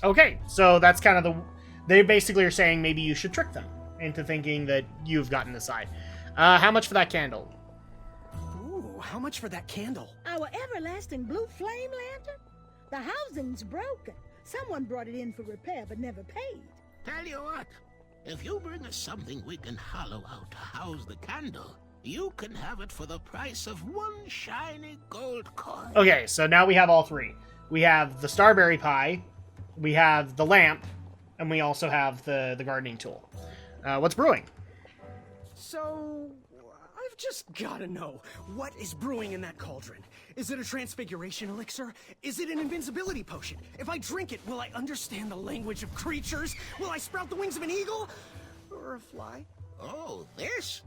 Okay, so that's kind of the... They basically are saying maybe you should trick them into thinking that you've gotten the side. How much for that candle? Ooh, how much for that candle? Our everlasting blue flame lantern? The housing's broken. Someone brought it in for repair but never paid. Tell you what, if you bring us something we can hollow out to house the candle, you can have it for the price of one shiny gold coin. Okay, so now we have all three. We have the starberry pie, we have the lamp, and we also have the gardening tool. What's brewing? So, I've just gotta know, what is brewing in that cauldron? Is it a transfiguration elixir? Is it an invincibility potion? If I drink it, will I understand the language of creatures? Will I sprout the wings of an eagle? Or a fly? Oh, this?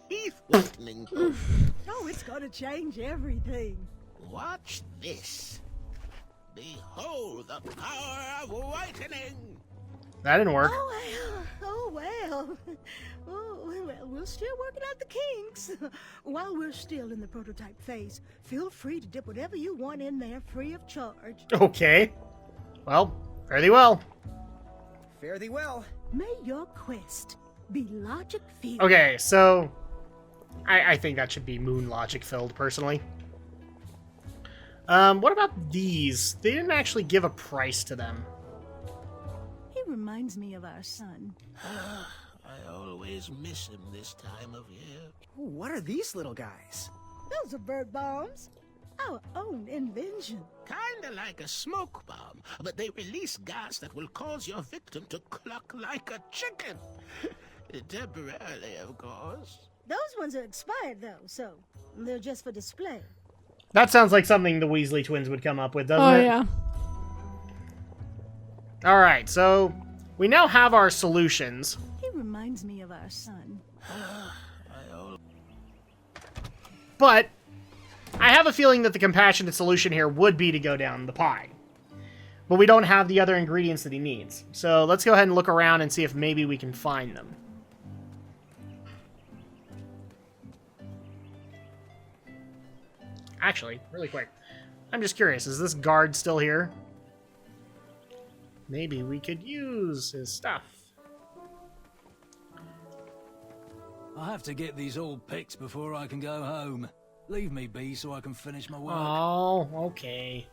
Teeth whitening potion. Oh, it's gonna change everything. Watch this. Behold the power of whitening. That didn't work. Oh, well. We're still working out the kinks. While we're still in the prototype phase, feel free to dip whatever you want in there free of charge. Okay. Well, fare thee well. Fare thee well. May your quest be logic-filled. Okay, so... I think that should be moon logic filled, personally. What about these? They didn't actually give a price to them. He reminds me of our son. I always miss him this time of year. Ooh, what are these little guys? Those are bird bombs. Our own invention. Kinda like a smoke bomb, but they release gas that will cause your victim to cluck like a chicken. Temporarily, of course. Those ones are expired, though, so they're just for display. That sounds like something the Weasley twins would come up with, doesn't it? Oh, yeah. Alright, so we now have our solutions. He reminds me of our son. But I have a feeling that the compassionate solution here would be to go down the pie. But we don't have the other ingredients that he needs. So let's go ahead and look around and see if maybe we can find them. Actually, really quick, I'm just curious, is this guard still here? Maybe we could use his stuff. I have to get these all picked before I can go home. Leave me be so I can finish my work. Oh, okay.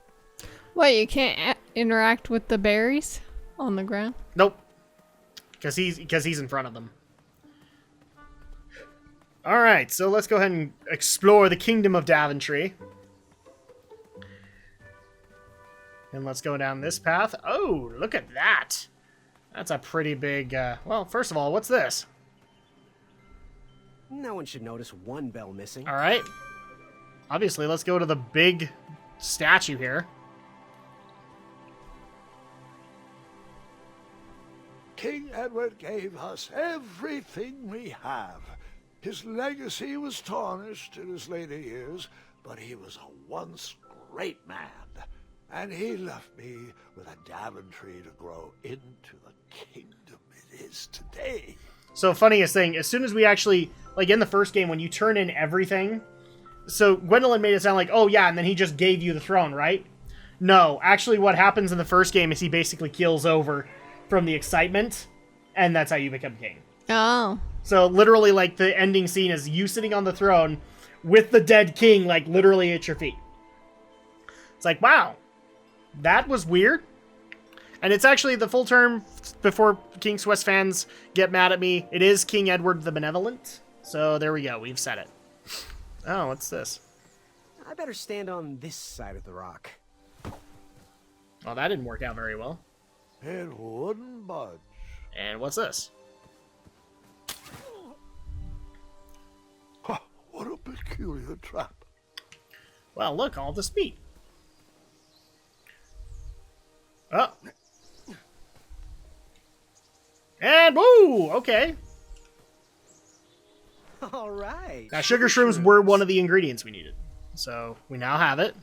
What, you can't interact with the berries on the ground? Nope. Because he's in front of them. Alright, so let's go ahead and explore the Kingdom of Daventry. And let's go down this path. Oh, look at that. That's a pretty big, well, first of all, what's this? No one should notice one bell missing. Alright. Obviously, let's go to the big statue here. King Edward gave us everything we have. His legacy was tarnished in his later years, but he was a once great man. And he left me with a Daventry to grow into the kingdom it is today. So, funniest thing, as soon as we actually, like in the first game, when you turn in everything, so Gwendolyn made it sound like, oh yeah, and then he just gave you the throne, right? No, actually what happens in the first game is he basically keels over from the excitement, and that's how you become king. Oh. So literally, like, the ending scene is you sitting on the throne with the dead king, like, literally at your feet. It's like, wow, that was weird. And it's actually the full term, before King's Quest fans get mad at me, it is King Edward the Benevolent. So there we go, we've said it. Oh, what's this? I better stand on this side of the rock. Well, that didn't work out very well. It wouldn't budge. And what's this? Huh, what a peculiar trap. Well, look, all the speed. Oh. And woo! Okay. All right. Now, sugar shrooms were one of the ingredients we needed. So, we now have it.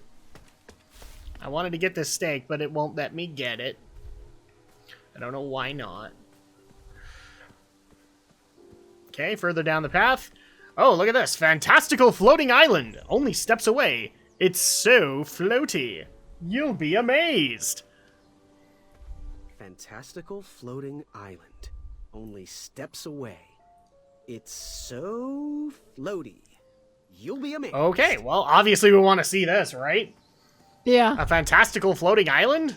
I wanted to get this steak, but it won't let me get it. I don't know why not. Okay, further down the path. Oh, look at this. Fantastical floating island. Only steps away. It's so floaty. You'll be amazed. fantastical floating island. Only steps away. It's so floaty. You'll be amazed. Okay, well, obviously we want to see this, right? Yeah. A fantastical floating island?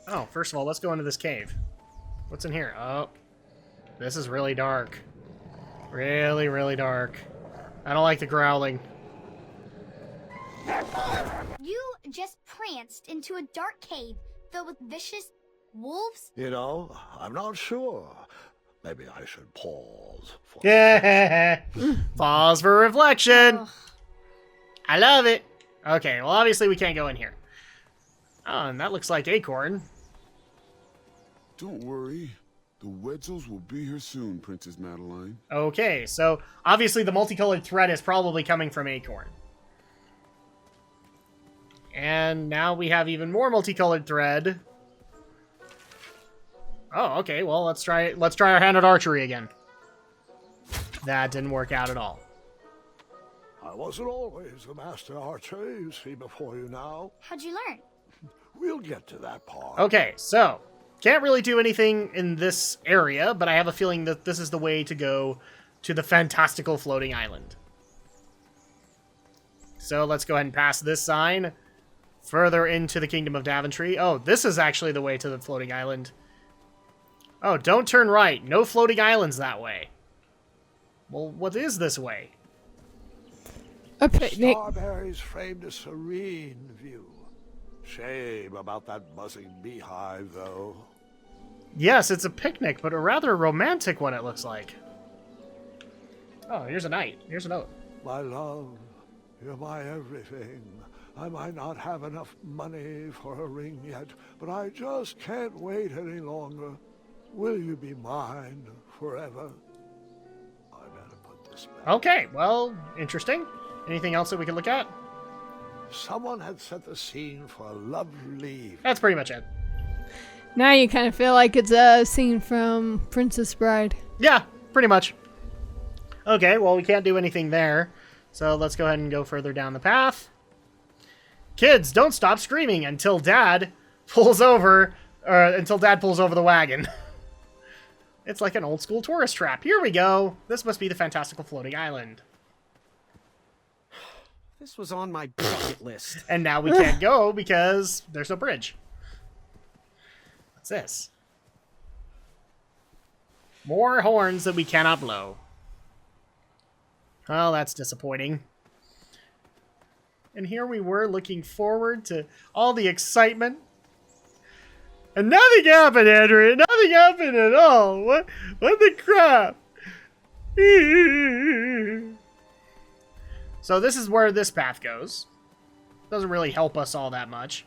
Oh, first of all, let's go into this cave. What's in here? Oh, this is really dark. Really, really dark. I don't like the growling. You just pranced into a dark cave filled with vicious wolves? You know, I'm not sure. Maybe I should pause for Yeah. Pause for reflection. Ugh. I love it. Okay, well, obviously we can't go in here. Oh, and that looks like Acorn. Don't worry. The Wetzels will be here soon, Princess Madeline. Okay, so obviously the multicolored thread is probably coming from Acorn. And now we have even more multicolored thread. Oh, okay, well, let's try our hand at archery again. That didn't work out at all. I wasn't always the master archer you see before you now. How'd you learn? We'll get to that part. Okay, so can't really do anything in this area, but I have a feeling that this is the way to go to the fantastical floating island. So let's go ahead and pass this sign further into the Kingdom of Daventry. Oh, this is actually the way to the floating island. Oh, don't turn right. No floating islands that way. Well, what is this way? A picnic. Starberries framed a serene view. Shame about that buzzing beehive, though. Yes, it's a picnic, but a rather romantic one, it looks like. Oh, here's a knight. Here's a note. My love, you're my everything. I might not have enough money for a ring yet, but I just can't wait any longer. Will you be mine forever? I better put this back. Okay, well, interesting. Anything else that we can look at? Someone had set the scene for a lovely evening. That's pretty much it. Now you kind of feel like it's a scene from Princess Bride. Yeah, pretty much. Okay, well, we can't do anything there. So let's go ahead and go further down the path. Kids, don't stop screaming until Dad pulls over, until Dad pulls over the wagon. It's like an old school tourist trap. Here we go. This must be the fantastical floating island. This was on my bucket list. And now we can't go because there's no bridge. What's this? More horns that we cannot blow. Well, that's disappointing. And here we were looking forward to all the excitement. And nothing happened, Andrew. Nothing happened at all. What the crap? So this is where this path goes. Doesn't really help us all that much.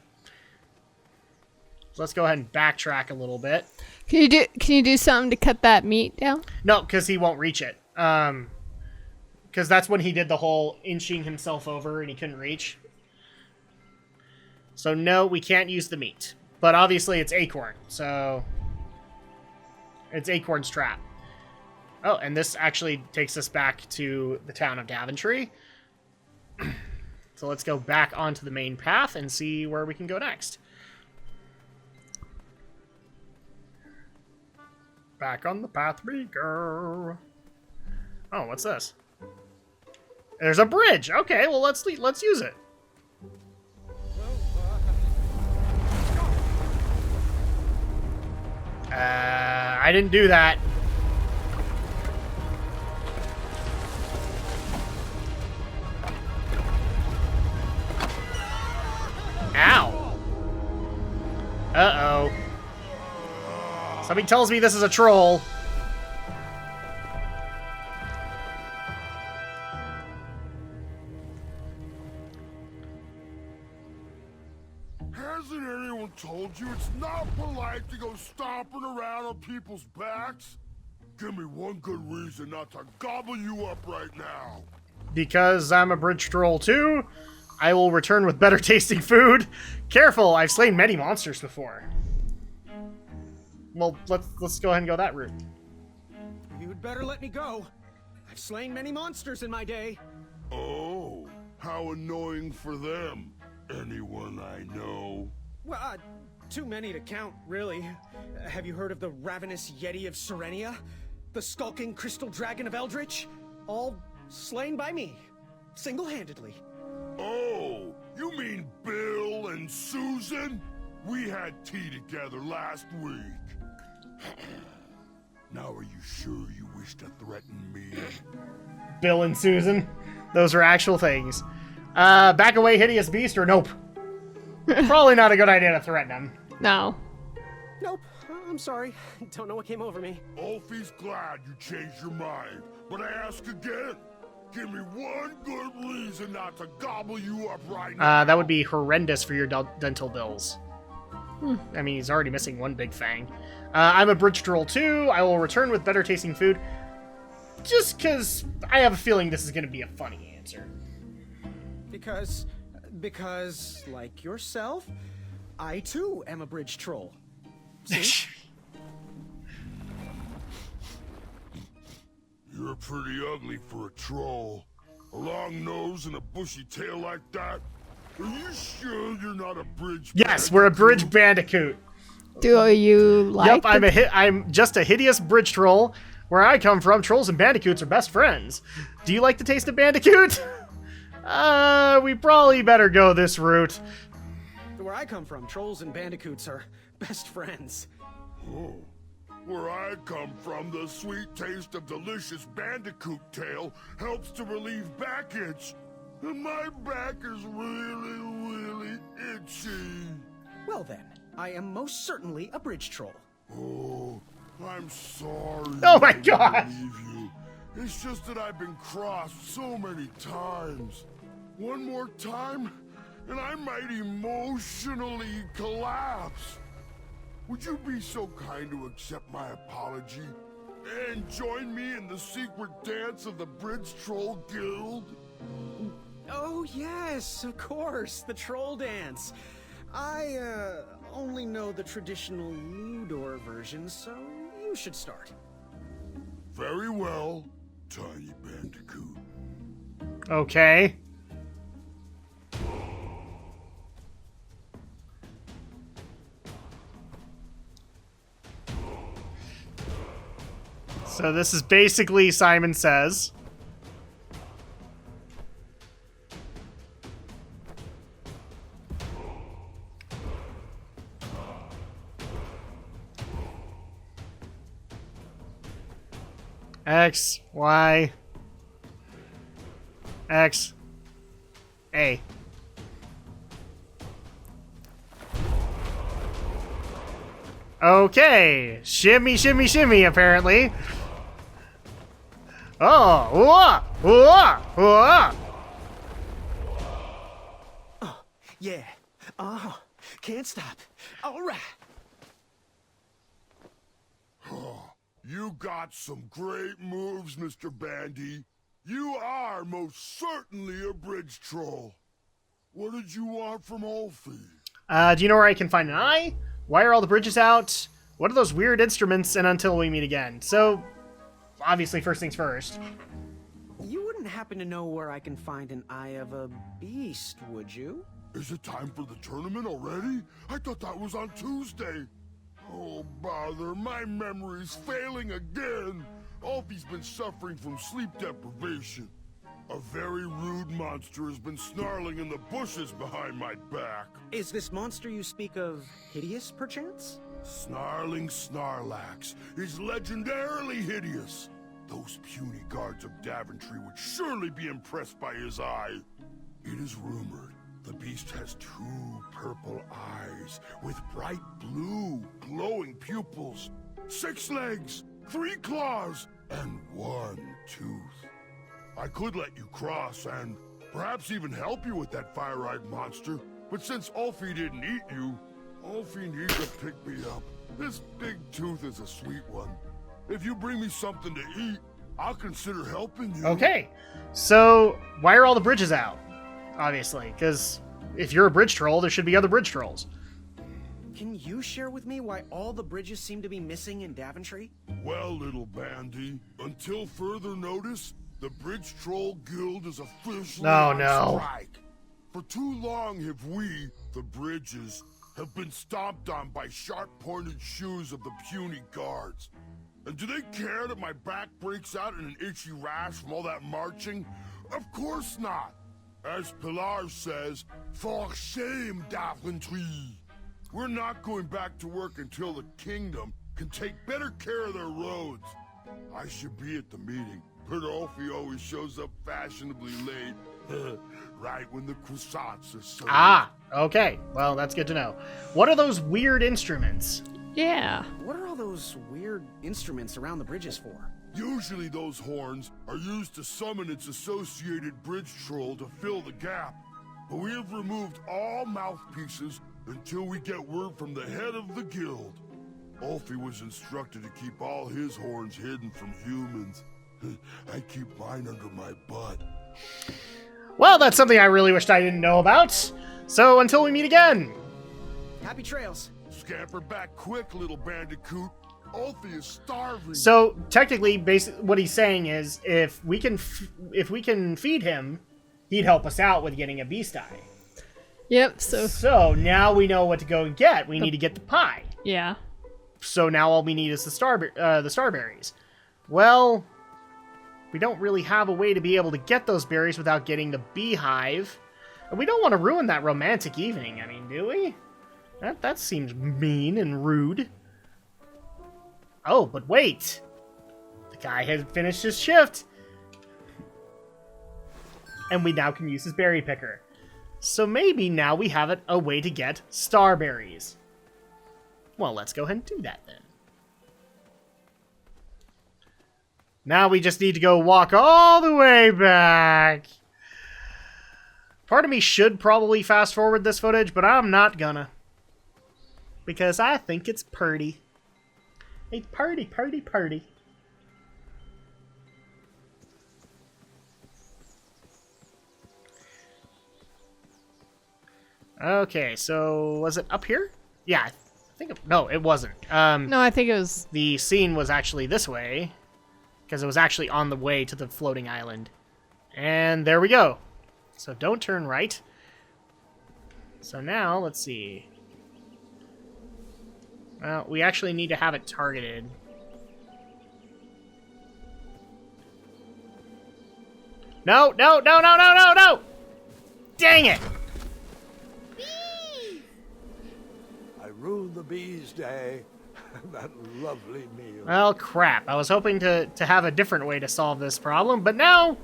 So let's go ahead and backtrack a little bit. Can you do something to cut that meat down? No, because he won't reach it. Because that's when he did the whole inching himself over and he couldn't reach. So no, we can't use the meat. But obviously it's Acorn, so it's Acorn's trap. Oh, and this actually takes us back to the town of Daventry. So let's go back onto the main path and see where we can go next. Back on the path we go. Oh, what's this? There's a bridge. Okay, well let's use it. I didn't do that. Ow. Uh-oh. Something tells me this is a troll. Hasn't anyone told you it's not polite to go stomping around on people's backs? Give me one good reason not to gobble you up right now. Because I'm a bridge troll too, I will return with better tasting food. Careful, I've slain many monsters before. Well, let's go ahead and go that route. You'd better let me go. I've slain many monsters in my day. Oh, how annoying for them. Anyone I know? Well, Too many to count, really. Have you heard of the ravenous Yeti of Serenia? The skulking crystal dragon of Eldritch? All slain by me. Single-handedly. Oh, you mean Bill and Susan? We had tea together last week. Now are you sure you wish to threaten me? Bill and Susan. Those are actual things. Back away, hideous beast, or nope? Probably not a good idea to threaten him. No. Nope, I'm sorry. Don't know what came over me. Olfie's glad you changed your mind, but I ask again. Give me one good reason not to gobble you up right now. That would be horrendous for your dental bills. I mean, he's already missing one big fang. I'm a bridge troll too. I will return with better tasting food. Just because I have a feeling this is going to be a funny answer. Because, like yourself, I too am a bridge troll. See? You're pretty ugly for a troll. A long nose and a bushy tail like that. Are you sure you're not a bridge Yes, we're a bridge bandicoot. Do you like? Yep, I'm just a hideous bridge troll. Where I come from, trolls and bandicoots are best friends. Do you like the taste of bandicoot? We probably better go this route. Where I come from, trolls and bandicoots are best friends. Oh. Where I come from, the sweet taste of delicious bandicoot tail helps to relieve backitch. And my back is really, really itchy. Well then, I am most certainly a bridge troll. Oh, I'm sorry. Oh my I didn't God. believe you. It's just that I've been crossed so many times. One more time, and I might emotionally collapse. Would you be so kind to accept my apology and join me in the secret dance of the Bridge Troll Guild? Oh yes, of course, the troll dance. I only know the traditional Ludor version, so you should start. Very well, Tiny Bandicoot. Okay. So this is basically Simon Says. X, Y, X, A. Okay, shimmy, shimmy, shimmy, apparently. Oh, whoa, whoa, whoa. Oh, yeah. Oh, can't stop. All right. You got some great moves, Mr. Bandy. You are most certainly a bridge troll. What did you want from Olfie? Do you know where I can find an eye? Why are all the bridges out? What are those weird instruments? And until we meet again. So, obviously, first things first. You wouldn't happen to know where I can find an eye of a beast, would you? Is it time for the tournament already? I thought that was on Tuesday. Oh, bother, my memory's failing again. Olfie's been suffering from sleep deprivation. A very rude monster has been snarling in the bushes behind my back. Is this monster you speak of hideous, perchance? Snarling Snarlax is legendarily hideous. Those puny guards of Daventry would surely be impressed by his eye. It is rumored the beast has 2 purple eyes with bright blue, glowing pupils, 6 legs, 3 claws, and 1 tooth. I could let you cross and perhaps even help you with that fire-eyed monster, but since Olfie didn't eat you, Olfie needs to pick me up. This big tooth is a sweet one. If you bring me something to eat, I'll consider helping you. Okay, so why are all the bridges out? Obviously, because if you're a bridge troll, there should be other bridge trolls. Can you share with me why all the bridges seem to be missing in Daventry? Well, little Bandy, until further notice, the Bridge Troll Guild is officially on strike. For too long have we, the bridges, have been stomped on by sharp-pointed shoes of the puny guards. And do they care that my back breaks out in an itchy rash from all that marching? Of course not. As Pilar says, for shame, Daventry. We're not going back to work until the kingdom can take better care of their roads. I should be at the meeting, but Olfie always shows up fashionably late. Right when the croissants are served. Ah, okay. Well, that's good to know. What are those weird instruments? Yeah. What are all those weird instruments around the bridges for? Usually those horns are used to summon its associated bridge troll to fill the gap. But we have removed all mouthpieces until we get word from the head of the guild. Olfie was instructed to keep all his horns hidden from humans. I keep mine under my butt. Well, that's something I really wished I didn't know about. So until we meet again. Happy trails. Scamper back quick, little bandicoot. Olfie is starving. So technically, basically, what he's saying is, if we can feed him, he'd help us out with getting a beast eye. Yep. So now we know what to go and get. We need to get the pie. Yeah. So now all we need is the starberries. Well, we don't really have a way to be able to get those berries without getting the beehive. And we don't want to ruin that romantic evening, I mean, do we? That seems mean and rude. Oh, but wait. The guy had finished his shift. And we now can use his berry picker. So maybe now we have a way to get starberries. Well, let's go ahead and do that then. Now we just need to go walk all the way back. Part of me should probably fast forward this footage, but I'm not gonna. Because I think it's purty. It's purty, purty, purty. Okay, so was it up here? Yeah, I think no, it wasn't. No, I think it was... The scene was actually this way, because it was actually on the way to the floating island. And there we go. So don't turn right. So now, let's see. Well, we actually need to have it targeted. No, no, no, no, no, no, no! Dang it! I ruined the bees' day. That lovely meal. Well, crap. I was hoping to have a different way to solve this problem, but no!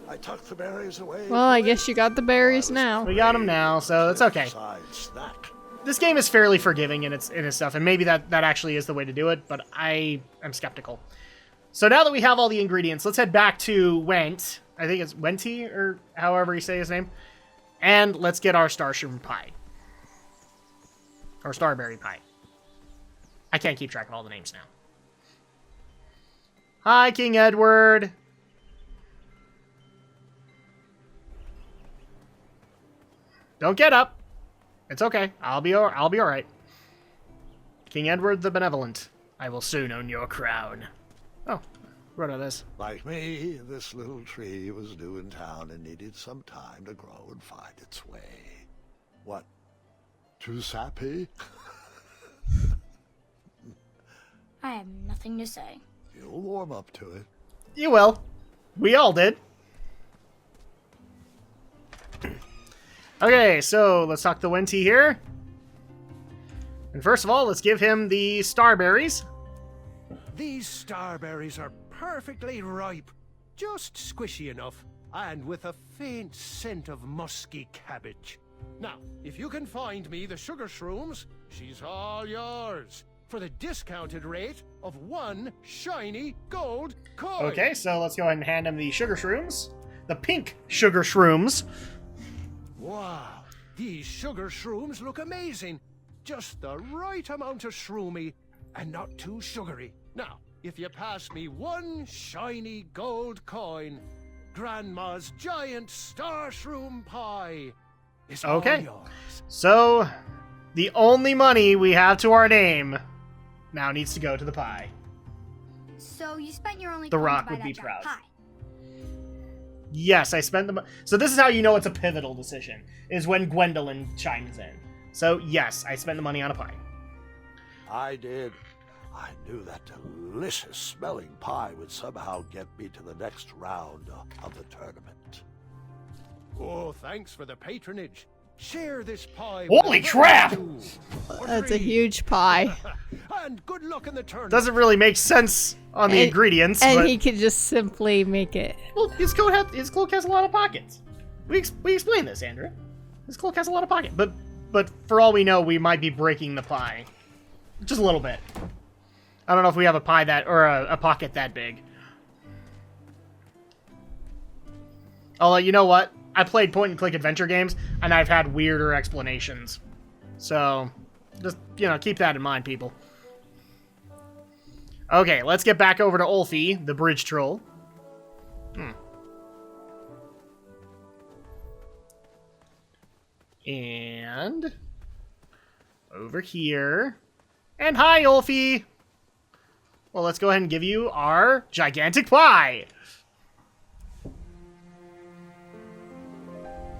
I tucked the berries away. Well, I guess you got the berries now. We got them now, so it's okay. Snack. This game is fairly forgiving in its stuff, and maybe that actually is the way to do it, but I am skeptical. So now that we have all the ingredients, let's head back to Went. I think it's Wenty, or however you say his name. And let's get our starshroom pie. Or starberry pie. I can't keep track of all the names now. Hi, King Edward. Don't get up. It's okay. I'll be all right. King Edward the Benevolent. I will soon own your crown. Oh, wrote on this. Like me, this little tree was new in town and needed some time to grow and find its way. What? Too sappy? I have nothing to say. You'll warm up to it. You will. We all did. Okay, so let's talk to Wenty here. And first of all, let's give him the starberries. These starberries are perfectly ripe, just squishy enough, and with a faint scent of musky cabbage. Now, if you can find me the sugar shrooms, she's all yours, for the discounted rate of 1 shiny gold coin. Okay, so let's go ahead and hand him the sugar shrooms. The pink sugar shrooms. Wow, these sugar shrooms look amazing. Just the right amount of shroomy and not too sugary. Now, if you pass me 1 shiny gold coin, Grandma's giant star shroom pie is all yours. So the only money we have to our name now needs to go to the pie. So you spent your only The coin Rock to buy would be that proud. giant pie. Yes, I spent the money. So this is how you know it's a pivotal decision, is when Gwendolyn chimes in. So, yes, I spent the money on a pie. I did. I knew that delicious smelling pie would somehow get me to the next round of the tournament. Oh, thanks for the patronage. Share this pie. Holy crap! That's a huge pie. And good luck in the tournament. Doesn't really make sense on the ingredients, and but... he could just simply make it. Well, his cloak has a lot of pockets. We explained this, Andrew. His cloak has a lot of pockets, but for all we know, we might be breaking the pie. Just a little bit. I don't know if we have a pie that, or a pocket that big. Although, you know what? I played point-and-click adventure games, and I've had weirder explanations. So, just, keep that in mind, people. Okay, let's get back over to Olfie, the bridge troll. And... over here. And hi, Olfie! Well, let's go ahead and give you our gigantic pie!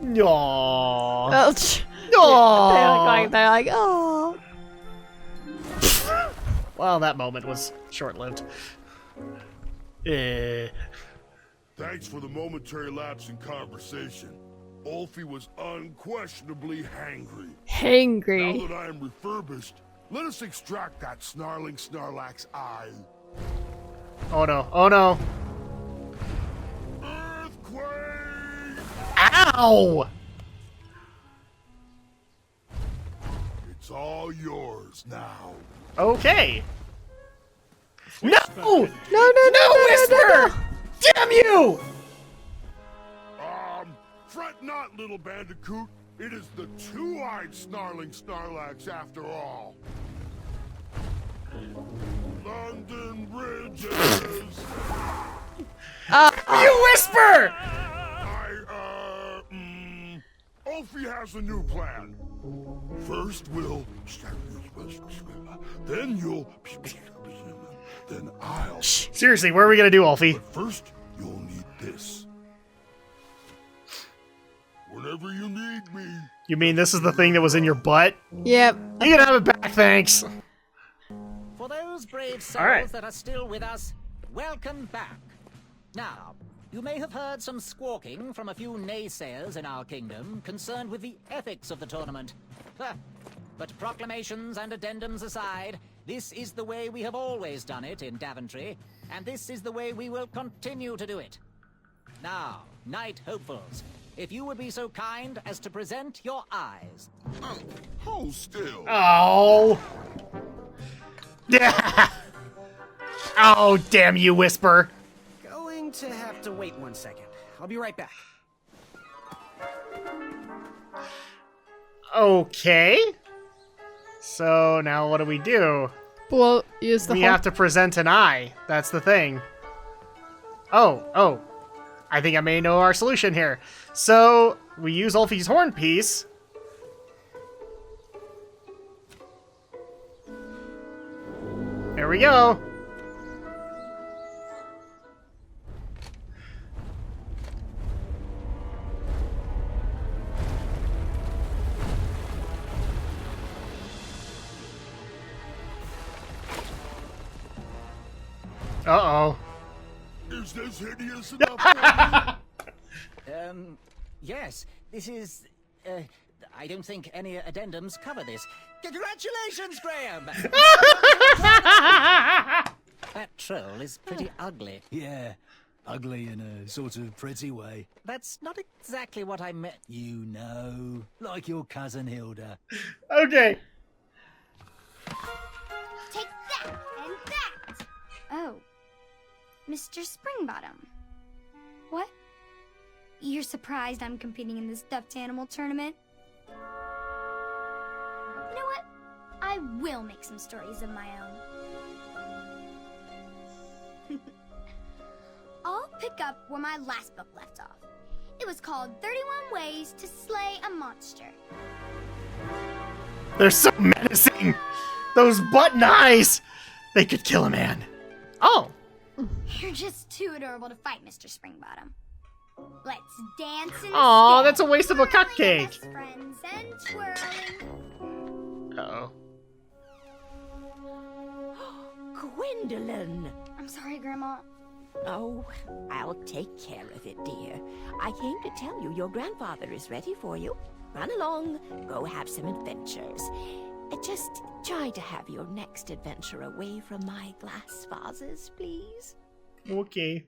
Aww. Oh, Aww. they're like, oh. Well, that moment was short-lived. Thanks for the momentary lapse in conversation. Olfie was unquestionably hangry. Hangry. Now that I am refurbished, let us extract that snarling Snarlack's eye. Oh no, oh no. Earthquake! Ow! It's all yours now. Okay. No! No, Whisper! Damn you! Fret not, little bandicoot. It is the two-eyed snarling Snarlax after all. London Bridges! You whisper! Olfie has a new plan. First we'll... Then you'll... Then I'll... Seriously, what are we gonna do, Olfie? But first, you'll need this. Whenever you need me. You mean this is the thing that was in your butt? Yep. You can have it back, thanks. For those brave souls All right. that are still with us, welcome back. Now, you may have heard some squawking from a few naysayers in our kingdom concerned with the ethics of the tournament. But proclamations and addendums aside, this is the way we have always done it in Daventry, and this is the way we will continue to do it. Now, Knight Hopefuls, if you would be so kind as to present your eyes. Oh, hold still. Oh. Yeah. Oh, damn you, Whisper. Going to have to wait 1 second. I'll be right back. Okay. So now what do we do? Well, use the We whole... have to present an eye. That's the thing. Oh. I think I may know our solution here. So we use Olfie's horn piece. There we go. Uh-oh. Is this hideous enough? Yes, this is... I don't think any addendums cover this. Congratulations, Graham! That troll is pretty ugly. Yeah, ugly in a sort of pretty way. That's not exactly what I meant. You know, like your cousin Hilda. Okay. Take that and that! Oh. Mr. Springbottom. What? You're surprised I'm competing in this stuffed animal tournament? You know what? I will make some stories of my own. I'll pick up where my last book left off. It was called 31 Ways to Slay a Monster. They're so menacing. Those button eyes. They could kill a man. Oh. You're just too adorable to fight, Mr. Springbottom. Let's dance and Aw, that's a waste of a twirling cupcake. best friends and twirling. Uh-oh. Gwendolyn! I'm sorry, Grandma. Oh, I'll take care of it, dear. I came to tell you your grandfather is ready for you. Run along, go have some adventures. Just try to have your next adventure away from my glass vases, please. Okay.